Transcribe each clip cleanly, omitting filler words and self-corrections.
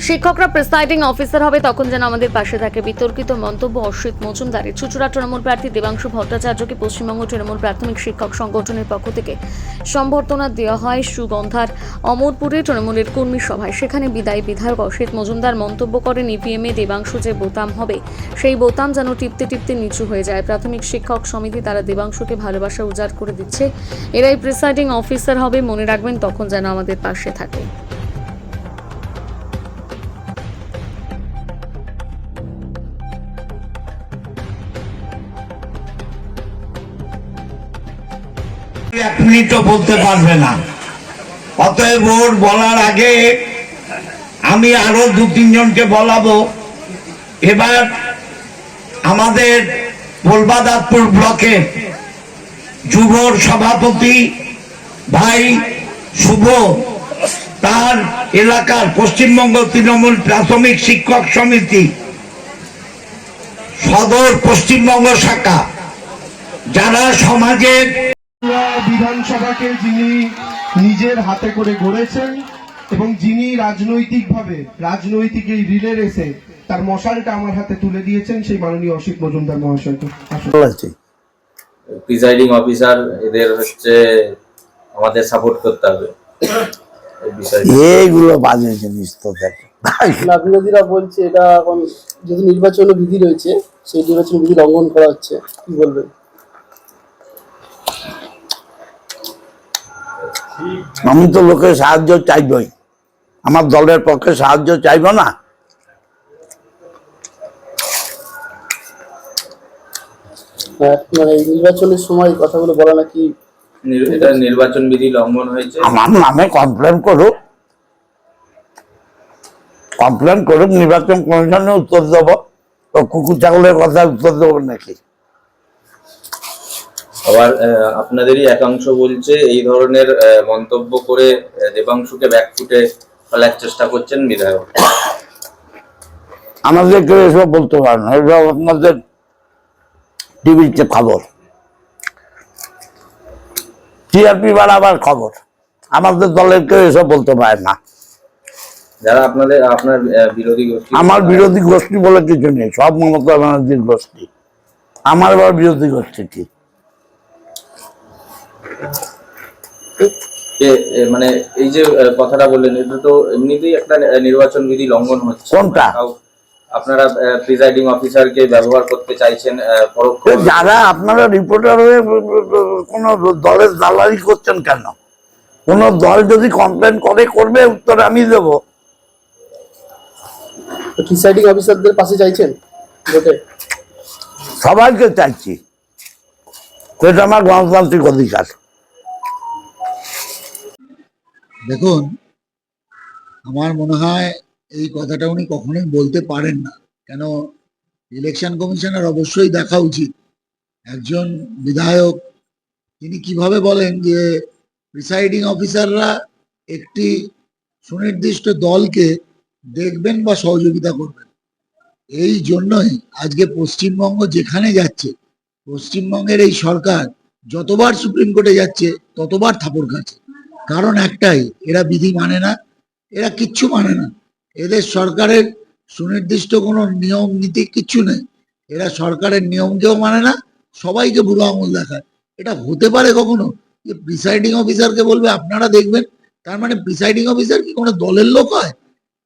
শিক্ষকরা presiding officer হবে তখন যেন আমাদের পাশে থাকে। বিতর্কিত মন্তব্য অসিত মজুমদারের। চুঁচুড়া তৃণমূল প্রার্থী দেবাংশু ভট্টাচার্যকে পশ্চিমবঙ্গ তৃণমূল প্রাথমিক শিক্ষক সংগঠনের পক্ষ থেকে সম্বর্ধনা দেওয়া হয় সুগন্ধার অমরপুরে তৃণমূলের কর্মী সভায়। সেখানে বিদায়ী বিধায়ক অসিত মজুমদার মন্তব্য করেন, ইভিএমে দেবাংশু যে বোতাম হবে সেই বোতাম যেন টিপতে টিপতে নিচু হয়ে যায়। প্রাথমিক শিক্ষক সমিতি তারা দেবাংশুকে ভালোবাসা উজাড় করে দিচ্ছে। এরাই প্রিসাইডিং অফিসার হবে, মনে রাখবেন তখন যেন আমাদের পাশে থাকে। এক মিনিটও বলতে পারবে না। অতএব ওর বলার আগে আমি আরো 2-3 জনকে বলাবো। এবার আমাদের পোলবাদাতপুর ব্লকের যুবর সভাপতি ভাই শুভ, তার এলাকার পশ্চিমবঙ্গ তৃণমূল প্রাথমিক শিক্ষক সমিতি সদর পশ্চিমবঙ্গ শাখা, যারা সমাজের বিধানসভাকে যিনি নিজের হাতে করে গড়েছেন এবং যিনি রাজনৈতিক এই রিলে রেসে তার মশালটা আমার হাতে তুলে দিয়েছেন, সেই মাননীয় অসিত মজুমদার মহাশয়কে প্রিসাইডিং অফিসার এদের হচ্ছে আমাদের সাপোর্ট করতে হবে। এইগুলো বাজে জিনিস তো দেখো। বিরোধীরা বলছে এটা এখন যেহেতু নির্বাচন বিধি রয়েছে সেই নির্বাচন বিধি লঙ্ঘন করা হচ্ছে, কি বলবেন? আমি তো লোকের সাহায্য চাইবই, আমার দলের পক্ষে সাহায্য চাইব না? মানে নির্বাচনের সময় কথাগুলো বলা নাকি এটা নির্বাচন বিধি লঙ্ঘন হয়েছে। আমার নামে কমপ্লেন করুক, নির্বাচন কমিশনে উত্তর দেবো। তো কুকুর ছাগলের কথা উত্তর দেবো নাকি? আবার আপনাদেরই একাংশ বলছে এই ধরনের মন্তব্য করে দেবাংশুকে ব্যাকফুটে ফেলার চেষ্টা করছেন বিধায়ক। আমাদেরকে এসব বলতে পারেন না, এসব আপনাদের টিভিতে খবর, টিআরপি বাড়াবার খবর। আমাদের দলের কেউ এসব বলতে পারে না। যারা আপনার বিরোধী গোষ্ঠী, আমার বিরোধী গোষ্ঠী বলে কিছু নেই, সব মমতা ব্যানার্জির গোষ্ঠী। আমার আবার বিরোধী গোষ্ঠী কি? মানে এই যে কথাটা বললেন, এটা তো এমনিতেই একটা নির্বাচন বিধি লঙ্ঘন হচ্ছে। কোনটা? আপনারা প্রিসাইডিং অফিসারকে ব্যবহার করতে চাইছেন পরোক্ষ। যারা আপনারা রিপোর্টার হয়ে কোন দলের দালালি করছেন কেন? কোন দল যদি কমপ্লেন করবে, উত্তর আমি দেব। প্রিসাইডিং অফিসারদের পাশে চাইছেন ভোটে? সবাইকে চাইছি, এটা আমার গণতান্ত্রিক অধিকার। দেখুন, আমার মনে হয় এই কথাটা উনি কখনোই বলতে পারেন না। কেন, ইলেকশন কমিশনের অবশ্যই দেখা উচিত একজন বিধায়ক তিনি কিভাবে বলেন যে প্রিসাইডিং অফিসাররা একটি সুনির্দিষ্ট দলকে দেখবেন বা সহযোগিতা করবেন। এই জন্যই আজকে পশ্চিমবঙ্গ যেখানে যাচ্ছে, পশ্চিমবঙ্গের এই সরকার যতবার সুপ্রিম কোর্টে যাচ্ছে ততবার থাপড় খাচ্ছে। কারণ একটাই, এরা বিধি মানে না, এরা কিচ্ছু মানে না। এদের সরকারের সুনির্দিষ্ট কোনো নিয়ম নীতি কিচ্ছু নেই। এরা সরকারের নিয়মকেও মানে না, সবাইকে বুড়ো আঙুল দেখায়। এটা হতে পারে কখনো যে প্রিসাইডিং অফিসারকে বলবে আপনারা দেখবেন? তার মানে প্রিসাইডিং অফিসার কি কোনো দলের লোক হয়?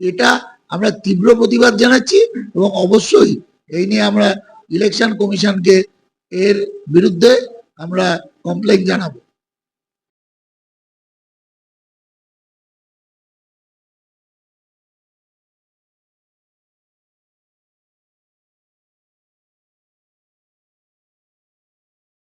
এটা আমরা তীব্র প্রতিবাদ জানাচ্ছি এবং অবশ্যই এই নিয়ে আমরা ইলেকশন কমিশনকে এর বিরুদ্ধে আমরা কমপ্লেইন জানাবো।